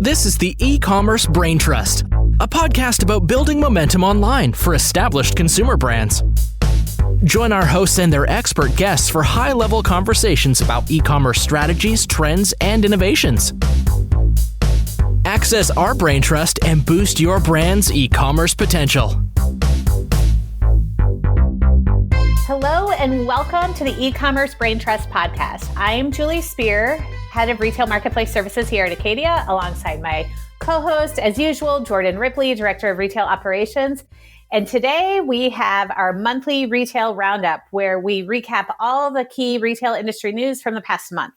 This is the Ecommerce Braintrust, a podcast about building momentum online for established consumer brands. Join our hosts and their expert guests for high-level conversations about e-commerce strategies, trends, and innovations. Access our Braintrust and boost your brand's e-commerce potential. Hello and welcome to the Ecommerce Braintrust podcast. I'm Julie Spear, Head of Retail Marketplace Services here at Acadia, alongside my co-host, as usual, Jordan Ripley, Director of Retail Operations. And today we have our monthly retail roundup where we recap all the key retail industry news from the past month.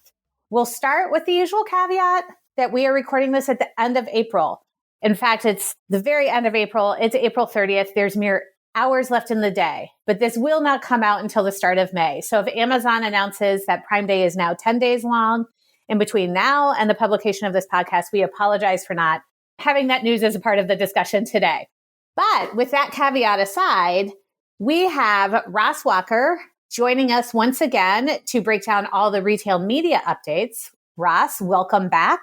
We'll start with the usual caveat that we are recording this at the end of April. In fact, it's the very end of April. It's April 30th. There's mere hours left in the day, but this will not come out until the start of May. So if Amazon announces that Prime Day is now 10 days long, in between now and the publication of this podcast, we apologize for not having that news as a part of the discussion today. But with that caveat aside, we have Ross Walker joining us once again to break down all the retail media updates. Ross, welcome back.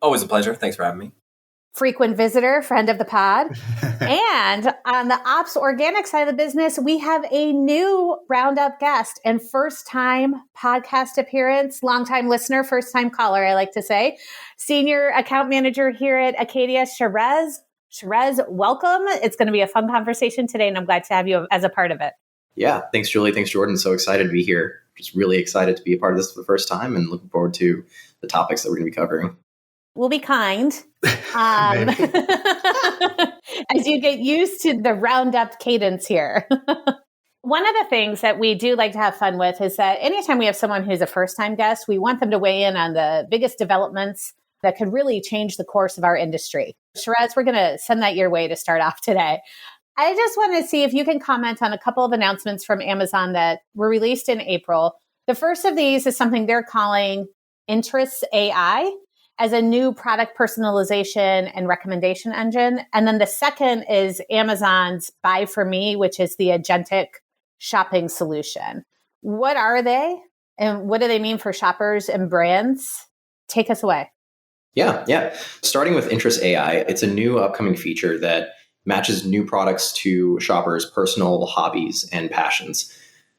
Always a pleasure. Thanks for having me. Frequent visitor, friend of the pod. And on the ops organic side of the business, we have a new roundup guest and first-time podcast appearance, longtime listener, first-time caller, I like to say. Senior account manager here at Acadia, Shahrez. Shahrez, welcome. It's going to be a fun conversation today, and I'm glad to have you as a part of it. Yeah, thanks, Julie. Thanks, Jordan. So excited to be here. Just really excited to be a part of this for the first time and looking forward to the topics that we're going to be covering. We'll be kind as you get used to the roundup cadence here. One of the things that we do like to have fun with is that anytime we have someone who's a first-time guest, we want them to weigh in on the biggest developments that could really change the course of our industry. Shahrez, we're going to send that your way to start off today. I just want to see if you can comment on a couple of announcements from Amazon that were released in April. The first of these is something they're calling Interest AI as a new product personalization and recommendation engine. And then the second is Amazon's Buy For Me, which is the Agentic shopping solution. What are they? And what do they mean for shoppers and brands? Take us away. Yeah. Starting with Interest AI, it's a new upcoming feature that matches new products to shoppers' personal hobbies and passions.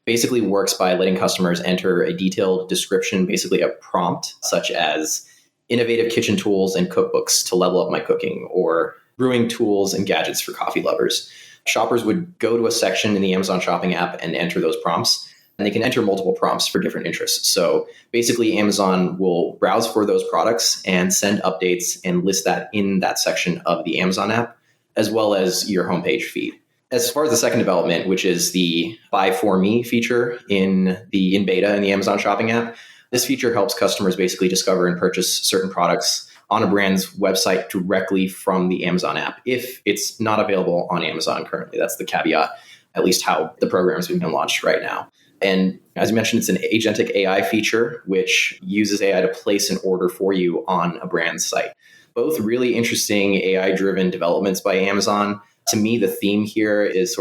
Basically works by letting customers enter a detailed description, basically a prompt, such as innovative kitchen tools and cookbooks to level up my cooking, or brewing tools and gadgets for coffee lovers. Shoppers would go to a section in the Amazon shopping app and enter those prompts, and they can enter multiple prompts for different interests. So basically, Amazon will browse for those products and send updates and list that in that section of the Amazon app, as well as your homepage feed. As far as the second development, which is the Buy For Me feature in beta in the Amazon shopping app, this feature helps customers basically discover and purchase certain products on a brand's website directly from the Amazon app, if it's not available on Amazon currently. That's the caveat, at least how the program is being launched right now. And as you mentioned, it's an Agentic AI feature, which uses AI to place an order for you on a brand's site. Both really interesting AI-driven developments by Amazon. To me, the theme here is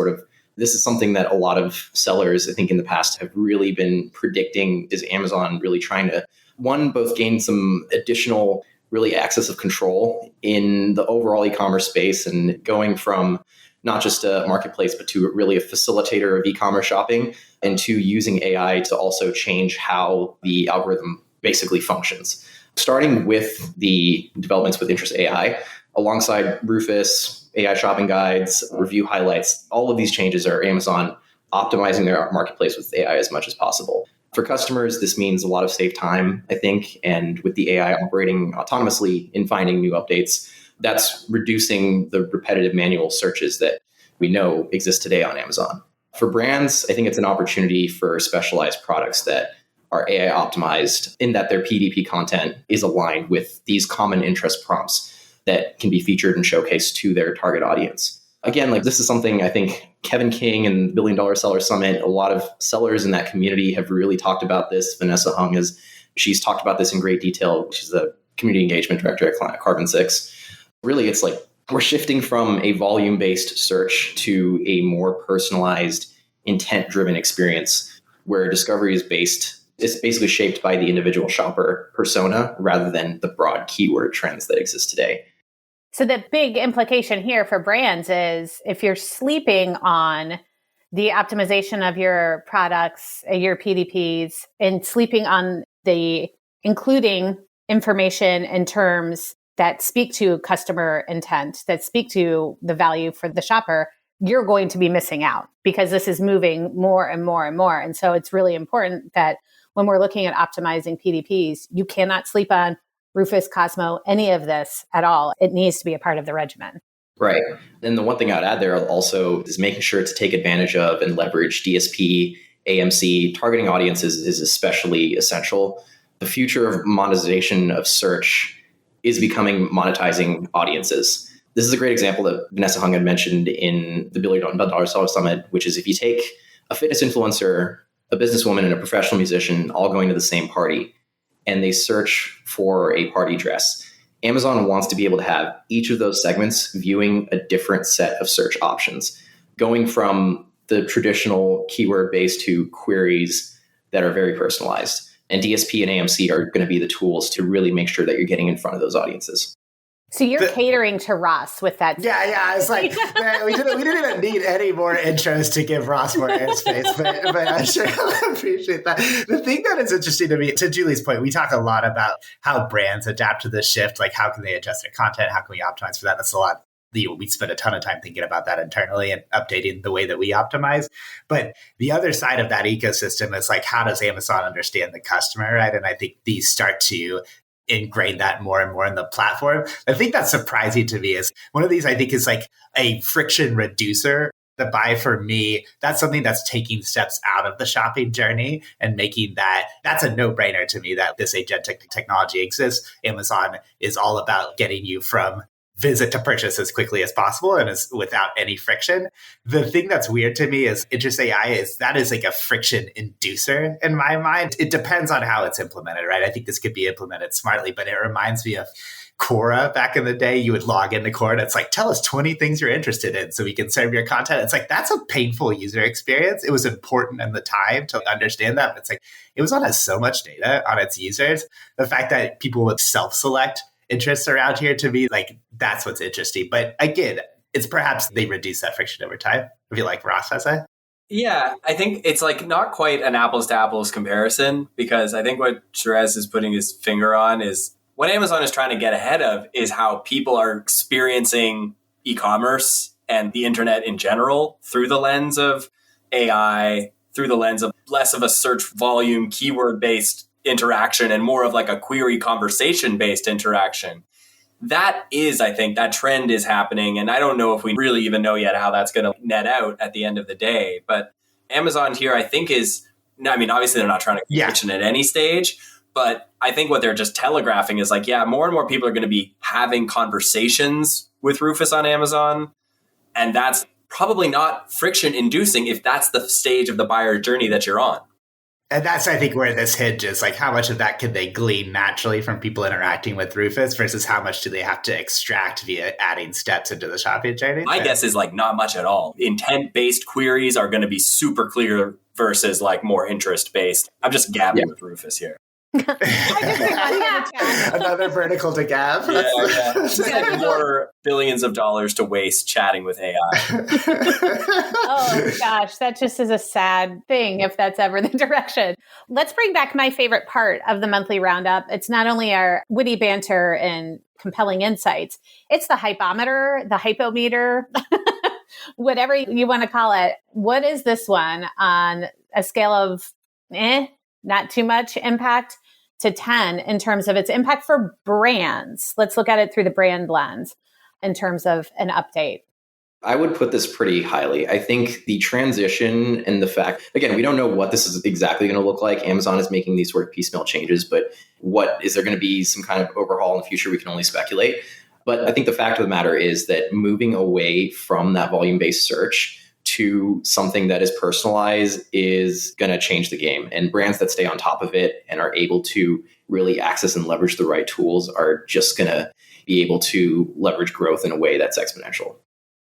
this is something that a lot of sellers, I think in the past, have really been predicting. Is Amazon really trying to, one, both gain some additional really access of control in the overall e-commerce space and going from not just a marketplace, but to really a facilitator of e-commerce shopping, and to using AI to also change how the algorithm basically functions. Starting with the developments with Interest AI, alongside Rufus, AI shopping guides, review highlights, all of these changes are Amazon optimizing their marketplace with AI as much as possible. For customers, this means a lot of saved time, I think, and with the AI operating autonomously in finding new updates, that's reducing the repetitive manual searches that we know exist today on Amazon. For brands, I think it's an opportunity for specialized products that are AI optimized in that their PDP content is aligned with these common interest prompts that can be featured and showcased to their target audience. Again, this is something I think Kevin King and Billion Dollar Seller Summit, a lot of sellers in that community have really talked about this. Vanessa Hung she's talked about this in great detail. She's the community engagement director at Carbon 6. Really, it's we're shifting from a volume-based search to a more personalized, intent-driven experience where discovery is based It's basically shaped by the individual shopper persona rather than the broad keyword trends that exist today. So the big implication here for brands is if you're sleeping on the optimization of your products, your PDPs, and sleeping on the including information and terms that speak to customer intent, that speak to the value for the shopper, you're going to be missing out because this is moving more and more and more. And so it's really important that when we're looking at optimizing PDPs, you cannot sleep on Rufus, Cosmo, any of this at all. It needs to be a part of the regimen. Right. And the one thing I'd add there also is making sure to take advantage of and leverage DSP, AMC. Targeting audiences is especially essential. The future of monetization of search is becoming monetizing audiences. This is a great example that Vanessa Hung had mentioned in the $1 Billion Summit, which is if you take a fitness influencer, a businesswoman, and a professional musician all going to the same party, and they search for a party dress. Amazon wants to be able to have each of those segments viewing a different set of search options, going from the traditional keyword-based to queries that are very personalized. And DSP and AMC are going to be the tools to really make sure that you're getting in front of those audiences. So you're catering to Ross with that. Yeah. It's like man, we didn't even need any more intros to give Ross more airspace, but I sure appreciate that. The thing that is interesting to me, to Julie's point, we talk a lot about how brands adapt to this shift, like how can they adjust their content, how can we optimize for that? That's a lot. We spend a ton of time thinking about that internally and updating the way that we optimize. But the other side of that ecosystem is like, how does Amazon understand the customer, right? And I think these start to ingrain that more and more in the platform. I think that's surprising to me is one of these, I think, is like a friction reducer. The buy for me, that's something that's taking steps out of the shopping journey and making that's a no-brainer to me that this agentic technology exists. Amazon is all about getting you from visit to purchase as quickly as possible and is without any friction. The thing that's weird to me is Interest AI is like a friction inducer in my mind. It depends on how it's implemented, right? I think this could be implemented smartly, but it reminds me of Quora back in the day. You would log into Quora and it's like, tell us 20 things you're interested in so we can serve your content. It's like, that's a painful user experience. It was important in the time to understand that. But it's like, Amazon has so much data on its users. The fact that people would self-select interests around here, to me, like that's what's interesting. But again, it's perhaps they reduce that friction over time. I feel like Ross has that. Yeah, I think it's like not quite an apples to apples comparison, because I think what Shahrez is putting his finger on is what Amazon is trying to get ahead of is how people are experiencing e-commerce and the internet in general through the lens of AI, through the lens of less of a search volume, keyword-based interaction and more of like a query conversation-based interaction. That is, I think, that trend is happening. And I don't know if we really even know yet how that's going to net out at the end of the day. But Amazon here, I think obviously they're not trying to kitchen at any stage, but I think what they're just telegraphing is like, more and more people are going to be having conversations with Rufus on Amazon. And that's probably not friction inducing if that's the stage of the buyer journey that you're on. And that's, I think, where this hinges, like how much of that can they glean naturally from people interacting with Rufus versus how much do they have to extract via adding steps into the shopping journey? My guess is like not much at all. Intent-based queries are going to be super clear versus like more interest-based. I'm just gabbing with Rufus here. Another vertical to gab. Just like more billions of dollars to waste chatting with AI. Oh gosh, that just is a sad thing if that's ever the direction. Let's bring back my favorite part of the monthly roundup. It's not only our witty banter and compelling insights, it's the hypometer, the hypometer, whatever you want to call it. What is this one on a scale of not too much impact to 10 in terms of its impact for brands? Let's look at it through the brand lens in terms of an update. I would put this pretty highly. I think the transition and the fact, again, we don't know what this is exactly going to look like. Amazon is making these sort of piecemeal changes, but what is there going to be some kind of overhaul in the future? We can only speculate. But I think the fact of the matter is that moving away from that volume-based search to something that is personalized is going to change the game. And brands that stay on top of it and are able to really access and leverage the right tools are just going to be able to leverage growth in a way that's exponential.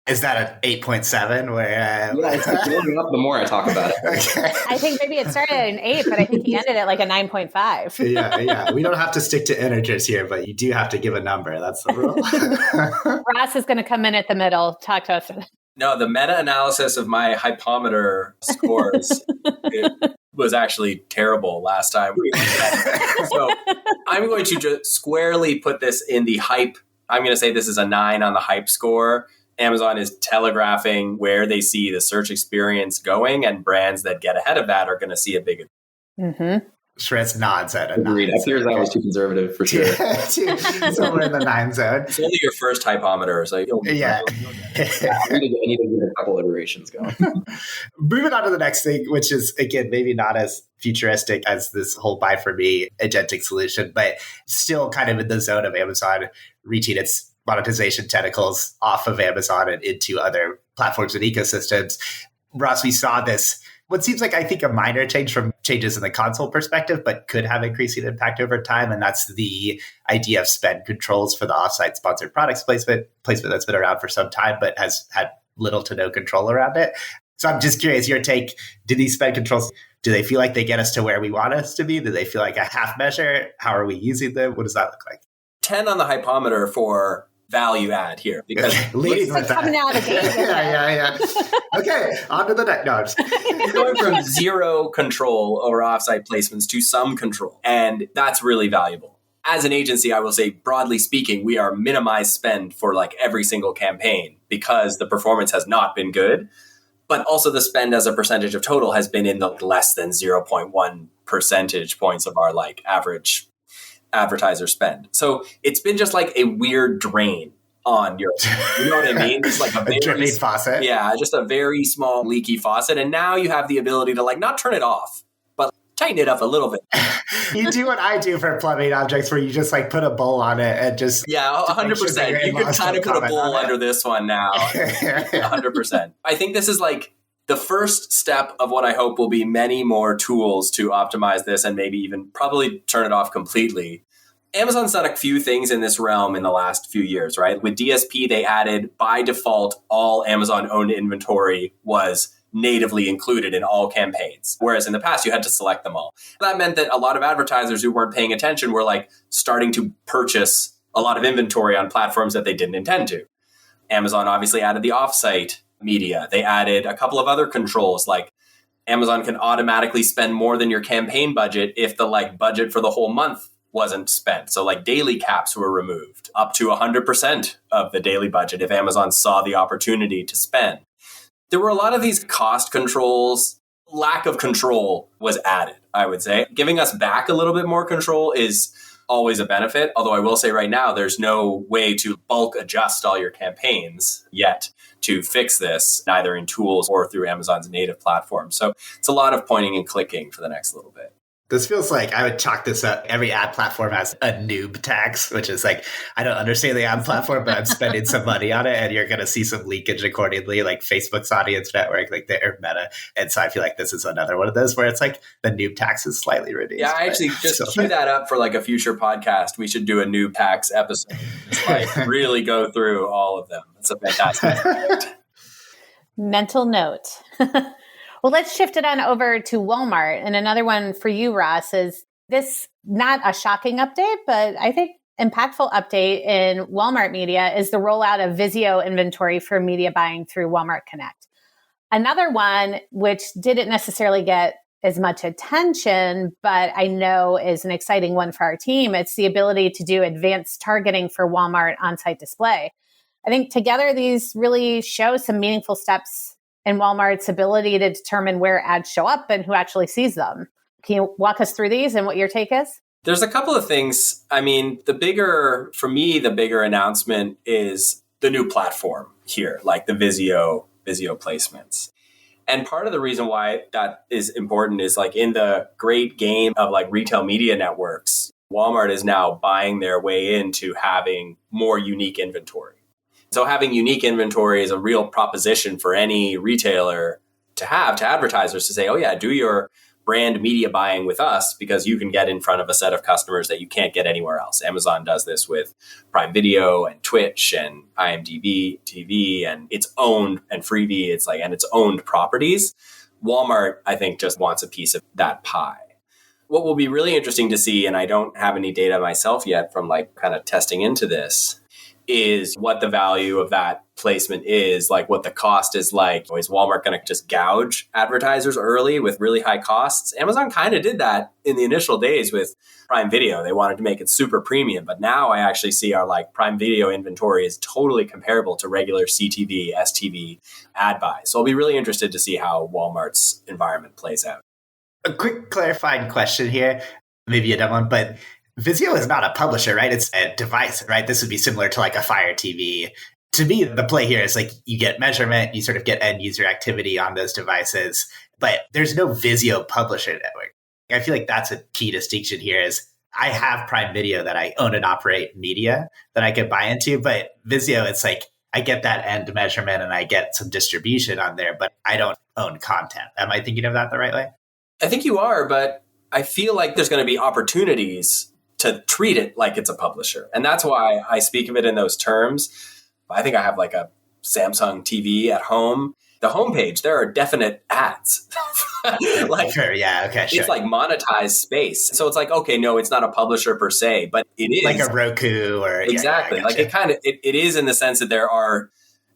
Is that an 8.7? Where yeah, it's going up the more I talk about it. Okay. I think maybe it started at an 8, but I think he ended at like a 9.5. Yeah. We don't have to stick to integers here, but you do have to give a number. That's the rule. Ross is going to come in at the middle. Talk to us. No, the meta-analysis of my hypometer scores it was actually terrible last time. So I'm going to just squarely put this in the hype. I'm going to say this is a 9 on the hype score. Amazon is telegraphing where they see the search experience going, and brands that get ahead of that are going to see a big. Mm-hmm. Shahrez nods at a Agreed. 9. I fear that was too conservative for sure. Somewhere in the 9 zone. It's only your first hypometer, so Yeah. I need to get a couple iterations going. Moving on to the next thing, which is, again, maybe not as futuristic as this whole buy for me agentic solution, but still kind of in the zone of Amazon reaching its monetization tentacles off of Amazon and into other platforms and ecosystems. Ross, we saw this, what seems like, I think, a minor change from changes in the console perspective, but could have increasing impact over time. And that's the idea of spend controls for the offsite sponsored products placement that's been around for some time, but has had little to no control around it. So I'm just curious, your take, do these spend controls, do they feel like they get us to where we want us to be? Do they feel like a half measure? How are we using them? What does that look like? 10 on the hypometer for value add here, because leading with that. Coming out of the gate. Yeah. Okay, on to the next. No, you're going from zero control over offsite placements to some control, and that's really valuable. As an agency, I will say, broadly speaking, we are minimized spend for like every single campaign because the performance has not been good, but also the spend as a percentage of total has been in the less than 0.1 percentage points of our like average advertiser spend. So it's been just like a weird drain on your, you know what I mean? It's like a very faucet. Yeah, just a very small leaky faucet. And now you have the ability to like not turn it off, but tighten it up a little bit. You do what I do for plumbing objects, where you just like put a bowl on it and just 100%. You could kind of put a bowl under this one now. 100%. I think this is like the first step of what I hope will be many more tools to optimize this, and maybe even probably turn it off completely. Amazon's done a few things in this realm in the last few years, right? With DSP, they added by default all Amazon-owned inventory was natively included in all campaigns, whereas in the past you had to select them all. That meant that a lot of advertisers who weren't paying attention were like starting to purchase a lot of inventory on platforms that they didn't intend to. Amazon obviously added the offsite media. They added a couple of other controls, like Amazon can automatically spend more than your campaign budget if the like budget for the whole month wasn't spent. So like daily caps were removed up to 100% of the daily budget if Amazon saw the opportunity to spend. There were a lot of these cost controls. Lack of control was added, I would say. Giving us back a little bit more control is always a benefit. Although I will say right now, there's no way to bulk adjust all your campaigns yet to fix this, neither in tools or through Amazon's native platform. So it's a lot of pointing and clicking for the next little bit. This feels like I would chalk this up. Every ad platform has a noob tax, which is like, I don't understand the ad platform, but I'm spending some money on it, and you're going to see some leakage accordingly, like Facebook's audience network, like their Meta. And so I feel like this is another one of those where it's like the noob tax is slightly reduced. Yeah, I actually just cue that up for like a future podcast. We should do a noob tax episode. Just like really go through all of them. It's a fantastic project. Mental note. Well, let's shift it on over to Walmart. And another one for you, Ross, is this not a shocking update, but I think impactful update in Walmart media is the rollout of Vizio inventory for media buying through Walmart Connect. Another one, which didn't necessarily get as much attention, but I know is an exciting one for our team. It's the ability to do advanced targeting for Walmart on-site display. I think together these really show some meaningful steps in Walmart's ability to determine where ads show up and who actually sees them. Can you walk us through these and what your take is? There's a couple of things. I mean, the bigger announcement is the new platform here, like the Vizio placements. And part of the reason why that is important is like in the great game of like retail media networks, Walmart is now buying their way into having more unique inventory. So having unique inventory is a real proposition for any retailer to have, to advertisers to say, oh yeah, do your brand media buying with us because you can get in front of a set of customers that you can't get anywhere else. Amazon does this with Prime Video and Twitch and IMDb TV and its owned and Freevee, and its owned properties. Walmart, I think, just wants a piece of that pie. What will be really interesting to see, and I don't have any data myself yet from kind of testing into this, is what the value of that placement is, what the cost is like. Is Walmart going to just gouge advertisers early with really high costs? Amazon kind of did that in the initial days with Prime Video. They wanted to make it super premium, but now I actually see our Prime Video inventory is totally comparable to regular CTV, STV ad buys. So I'll be really interested to see how Walmart's environment plays out. A quick clarifying question here, maybe a dumb one, but Vizio is not a publisher, right? It's a device, right? This would be similar to a Fire TV. To me, the play here is you get measurement, you sort of get end user activity on those devices, but there's no Vizio publisher network. I feel like that's a key distinction here is I have Prime Video that I own and operate media that I can buy into, but Vizio, it's I get that end measurement and I get some distribution on there, but I don't own content. Am I thinking of that the right way? I think you are, but I feel like there's going to be opportunities to treat it like it's a publisher. And that's why I speak of it in those terms. I think I have a Samsung TV at home. The homepage, there are definite ads. Sure, yeah, okay, sure. It's monetized space. So it's okay, no, it's not a publisher per se, but it is. Like a Roku or... Exactly. Yeah, it is in the sense that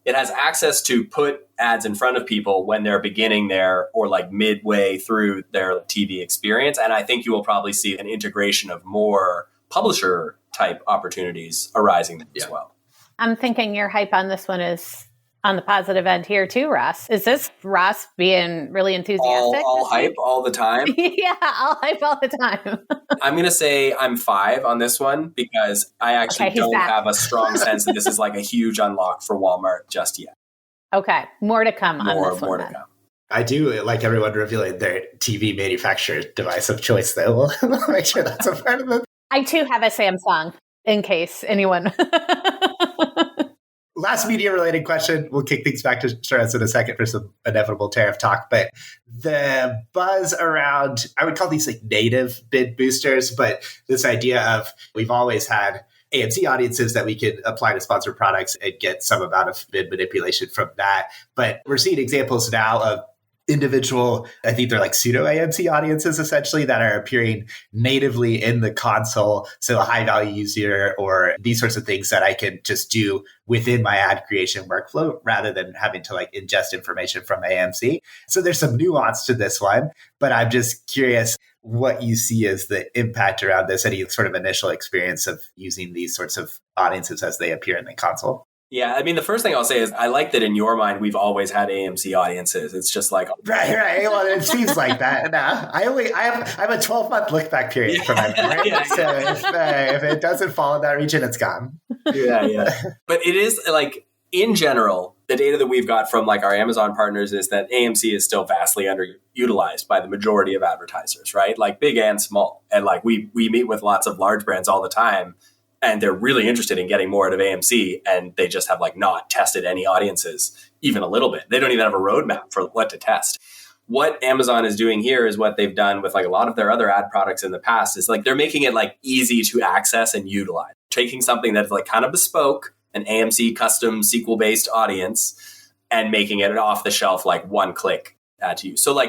it has access to put ads in front of people when they're beginning there or midway through their TV experience. And I think you will probably see an integration of more publisher type opportunities arising as well. I'm thinking your hype on this one is on the positive end here too, Ross. Is this Ross being really enthusiastic? All hype all the time? Yeah, all hype all the time. I'm going to say I'm 5 on this one because I actually don't have a strong sense that this is a huge unlock for Walmart just yet. Okay, more to come on this one. More to come. I do like everyone revealing their TV manufacturer device of choice, though. We'll make sure that's a part of it. I too have a Samsung, in case anyone... Last media-related question. We'll kick things back to Shahrez in a second for some inevitable tariff talk. But the buzz around, I would call these native bid boosters, but this idea of we've always had AMC audiences that we could apply to sponsored products and get some amount of bid manipulation from that. But we're seeing examples now of individual, I think they're pseudo AMC audiences essentially that are appearing natively in the console. So a high value user or these sorts of things that I can just do within my ad creation workflow rather than having to ingest information from AMC. So there's some nuance to this one, but I'm just curious what you see as the impact around this, any sort of initial experience of using these sorts of audiences as they appear in the console. Yeah, I mean, the first thing I'll say is I like that in your mind, we've always had AMC audiences. It's just Right. Well, it seems like that. No, I have a 12-month look back period for my brain. Yeah. So if it doesn't fall in that region, it's gone. Yeah. But it is in general, the data that we've got from our Amazon partners is that AMC is still vastly underutilized by the majority of advertisers, right? Big and small. And we meet with lots of large brands all the time. And they're really interested in getting more out of AMC, and they just have not tested any audiences even a little bit. They don't even have a roadmap for what to test. What Amazon is doing here is what they've done with a lot of their other ad products in the past. Is they're making it easy to access and utilize. Taking something that's kind of bespoke, an AMC custom SQL based audience, and making it an off the shelf one click ad to you. So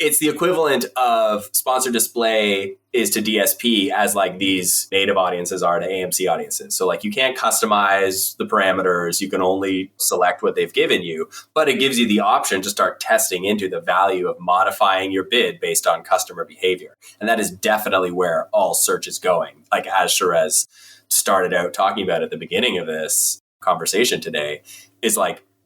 it's the equivalent of sponsored display is to DSP as these native audiences are to AMC audiences. So you can't customize the parameters. You can only select what they've given you, but it gives you the option to start testing into the value of modifying your bid based on customer behavior. And that is definitely where all search is going. As Shahrez started out talking about at the beginning of this conversation today, is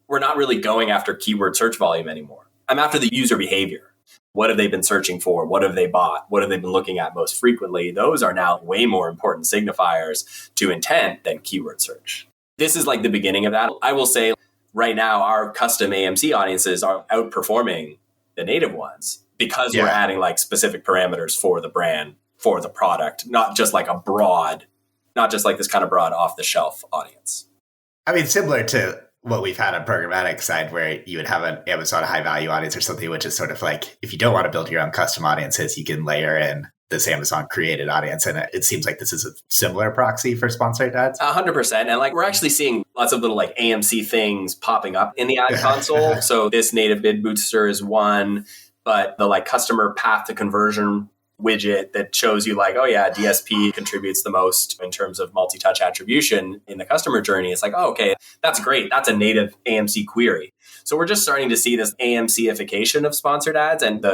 we're not really going after keyword search volume anymore. I'm after the user behavior. What have they been searching for? What have they bought? What have they been looking at most frequently? Those are now way more important signifiers to intent than keyword search. This is the beginning of that. I will say right now, our custom AMC audiences are outperforming the native ones because we're adding specific parameters for the brand, for the product, not just this kind of broad off the shelf audience. I mean, similar to what we've had on programmatic side where you would have an Amazon high value audience or something, which is sort of like, if you don't want to build your own custom audiences, you can layer in this Amazon created audience. And it seems like this is a similar proxy for sponsored ads. 100%. And like, we're actually seeing lots of little like AMC things popping up in the ad console. So this native bid booster is one, but the like customer path to conversion widget that shows you like, oh yeah, DSP contributes the most in terms of multi-touch attribution in the customer journey. It's like, oh, okay, that's great. That's a native AMC query. So we're just starting to see this AMC-ification of sponsored ads. And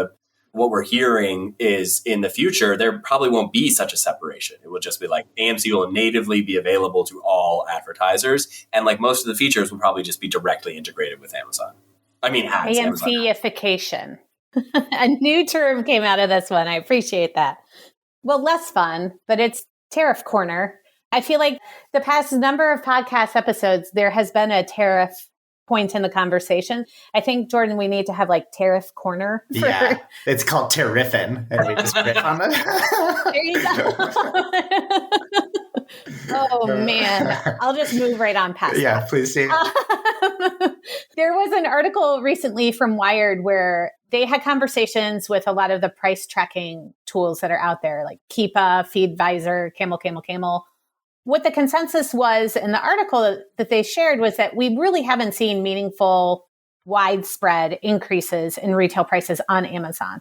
what we're hearing is in the future, there probably won't be such a separation. It will just be like AMC will natively be available to all advertisers. And like most of the features will probably just be directly integrated with Amazon. I mean, ads. AMC-ification. A new term came out of this one. I appreciate that. Well, less fun, but it's Tariff Corner. I feel like the past number of podcast episodes, there has been a tariff point in the conversation. I think, Jordan, we need to have like Tariff Corner. Yeah, it's called Tariffin. And we just riff on that. There you go. Oh, man. I'll just move right on past Yeah, that. please do. There was an article recently from Wired where they had conversations with a lot of the price tracking tools that are out there, like Keepa, Feedvisor, Camel. What the consensus was in the article that they shared was that we really haven't seen meaningful, widespread increases in retail prices on Amazon.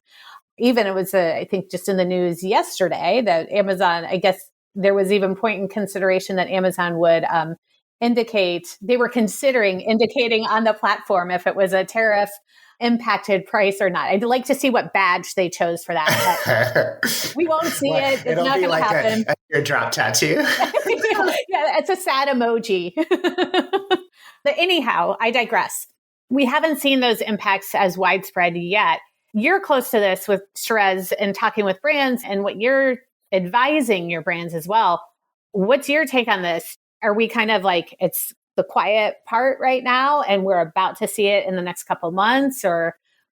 Even it was, I think, just in the news yesterday that Amazon, I guess there was even point in consideration that Amazon would they were considering indicating on the platform if it was a tariff impacted price or not. I'd like to see what badge they chose for that. But we won't see it. It's not going to happen. A teardrop tattoo. Yeah, it's a sad emoji. But anyhow, I digress. We haven't seen those impacts as widespread yet. You're close to this with Shahrez and talking with brands and what you're advising your brands as well. What's your take on this? Are we kind of like, it's the quiet part right now and we're about to see it in the next couple of months? Or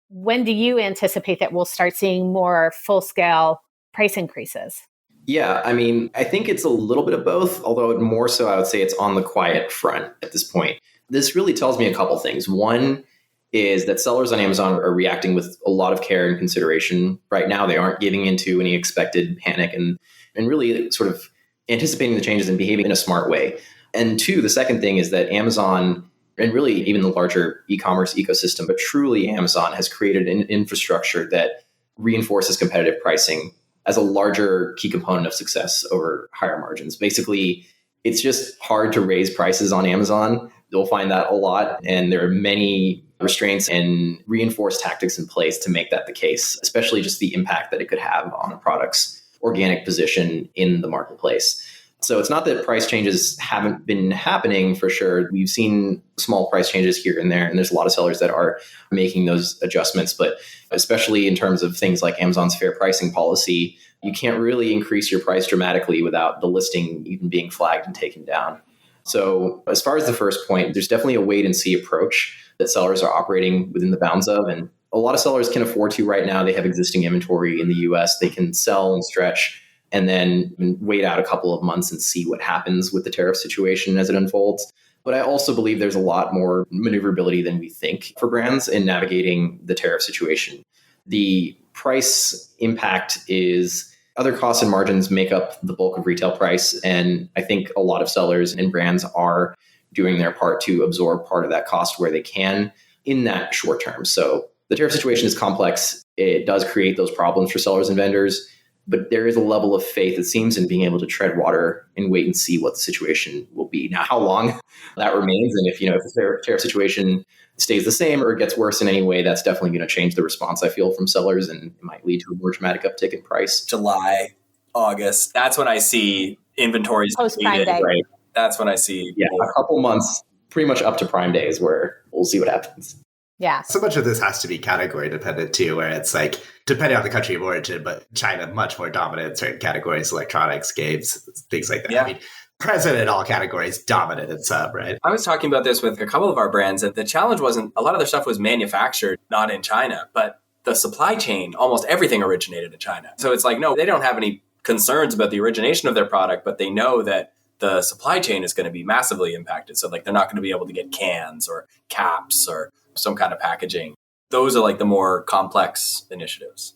when do you anticipate that we'll start seeing more full-scale price increases? Yeah, I mean, I think it's a little bit of both, although more so I would say it's on the quiet front at this point. This really tells me a couple things. One is that sellers on Amazon are reacting with a lot of care and consideration. Right now, they aren't giving into any expected panic and really sort of anticipating the changes and behaving in a smart way. And two, the second thing is that Amazon, and really even the larger e-commerce ecosystem, but truly Amazon has created an infrastructure that reinforces competitive pricing as a larger key component of success over higher margins. Basically, it's just hard to raise prices on Amazon. You'll find that a lot. And there are many restraints and reinforced tactics in place to make that the case, especially just the impact that it could have on a product's organic position in the marketplace. So it's not that price changes haven't been happening for sure. We've seen small price changes here and there, and there's a lot of sellers that are making those adjustments. But especially in terms of things like Amazon's fair pricing policy, you can't really increase your price dramatically without the listing even being flagged and taken down. So as far as the first point, there's definitely a wait and see approach that sellers are operating within the bounds of. And a lot of sellers can afford to right now. They have existing inventory in the US. They can sell and stretch and then wait out a couple of months and see what happens with the tariff situation as it unfolds. But I also believe there's a lot more maneuverability than we think for brands in navigating the tariff situation. The price impact is other costs and margins make up the bulk of retail price. And I think a lot of sellers and brands are doing their part to absorb part of that cost where they can in that short term. So the tariff situation is complex. It does create those problems for sellers and vendors. But there is a level of faith, it seems, in being able to tread water and wait and see what the situation will be. Now, how long that remains, and if the tariff situation stays the same or gets worse in any way, that's definitely going to change the response, I feel, from sellers, and it might lead to a more dramatic uptick in price. July, August, that's when I see inventories post-Prime Day. Right. That's when I see a couple months, pretty much up to Prime Day is where we'll see what happens. Yeah. So much of this has to be category dependent too, where it's like, depending on the country of origin, but China much more dominant in certain categories, electronics, games, things like that. Yeah. I mean, present in all categories, dominant in some, right? I was talking about this with a couple of our brands, and the challenge wasn't, a lot of their stuff was manufactured, not in China, but the supply chain, almost everything originated in China. So it's like, no, they don't have any concerns about the origination of their product, but they know that the supply chain is going to be massively impacted. So like they're not going to be able to get cans or caps or some kind of packaging. Those are like the more complex initiatives.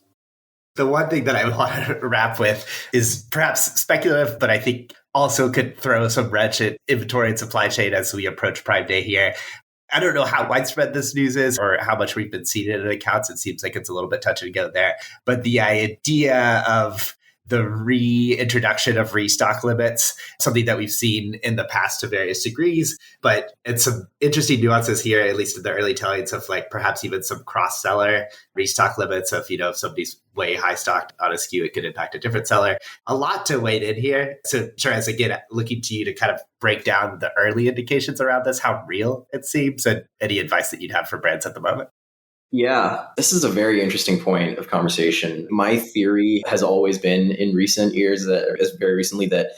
The one thing that I want to wrap with is perhaps speculative, but I think also could throw some wrench at inventory and supply chain as we approach Prime Day here. I don't know how widespread this news is or how much we've been seeing it in accounts. It seems like it's a little bit touch and go there. But the idea of the reintroduction of restock limits, something that we've seen in the past to various degrees, but it's some interesting nuances here, at least in the early tellings of like perhaps even some cross-seller restock limits of, if somebody's way high stocked on a SKU, it could impact a different seller. A lot to wade in here. So Shahrez, again, looking to you to kind of break down the early indications around this, how real it seems, and any advice that you'd have for brands at the moment. Yeah, this is a very interesting point of conversation. My theory has always been in recent years, very recently, that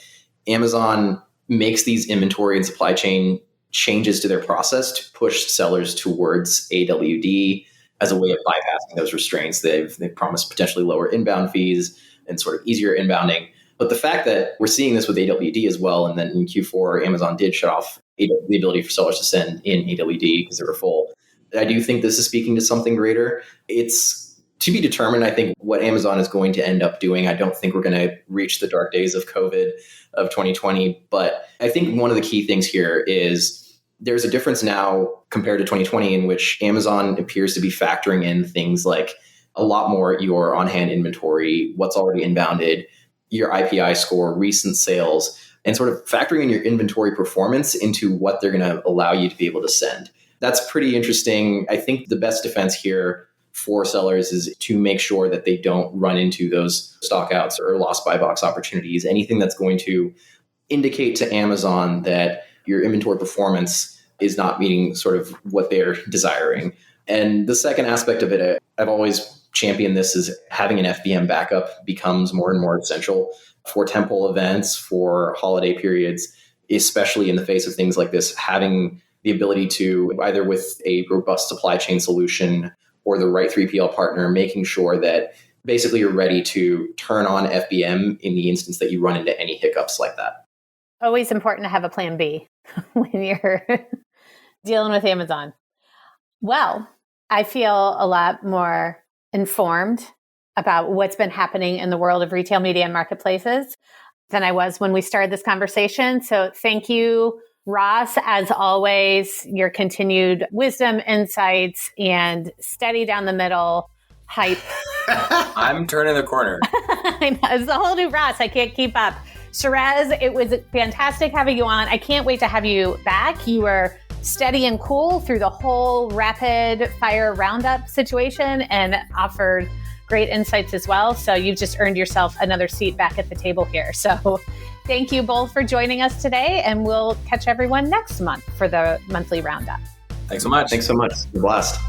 Amazon makes these inventory and supply chain changes to their process to push sellers towards AWD as a way of bypassing those restraints. They've promised potentially lower inbound fees and sort of easier inbounding. But the fact that we're seeing this with AWD as well, and then in Q4, Amazon did shut off the ability for sellers to send in AWD because they were full. I do think this is speaking to something greater. It's to be determined, I think, what Amazon is going to end up doing. I don't think we're going to reach the dark days of COVID of 2020. But I think one of the key things here is there's a difference now compared to 2020 in which Amazon appears to be factoring in things like a lot more your on-hand inventory, what's already inbounded, your IPI score, recent sales, and sort of factoring in your inventory performance into what they're going to allow you to be able to send. That's pretty interesting. I think the best defense here for sellers is to make sure that they don't run into those stockouts or lost buy box opportunities, anything that's going to indicate to Amazon that your inventory performance is not meeting sort of what they're desiring. And the second aspect of it, I've always championed this, is having an FBM backup becomes more and more essential for tentpole events, for holiday periods, especially in the face of things like this. Having the ability to, either with a robust supply chain solution or the right 3PL partner, making sure that basically you're ready to turn on FBM in the instance that you run into any hiccups like that. Always important to have a plan B when you're dealing with Amazon. Well, I feel a lot more informed about what's been happening in the world of retail media and marketplaces than I was when we started this conversation. So thank you, Ross, as always, your continued wisdom, insights, and steady down the middle hype. I'm turning the corner. I know, it's a whole new Ross. I can't keep up. Shahrez, it was fantastic having you on. I can't wait to have you back. You were steady and cool through the whole rapid fire roundup situation and offered great insights as well. So you've just earned yourself another seat back at the table here. So thank you both for joining us today, and we'll catch everyone next month for the monthly roundup. Thanks so much. Thanks so much. Blast.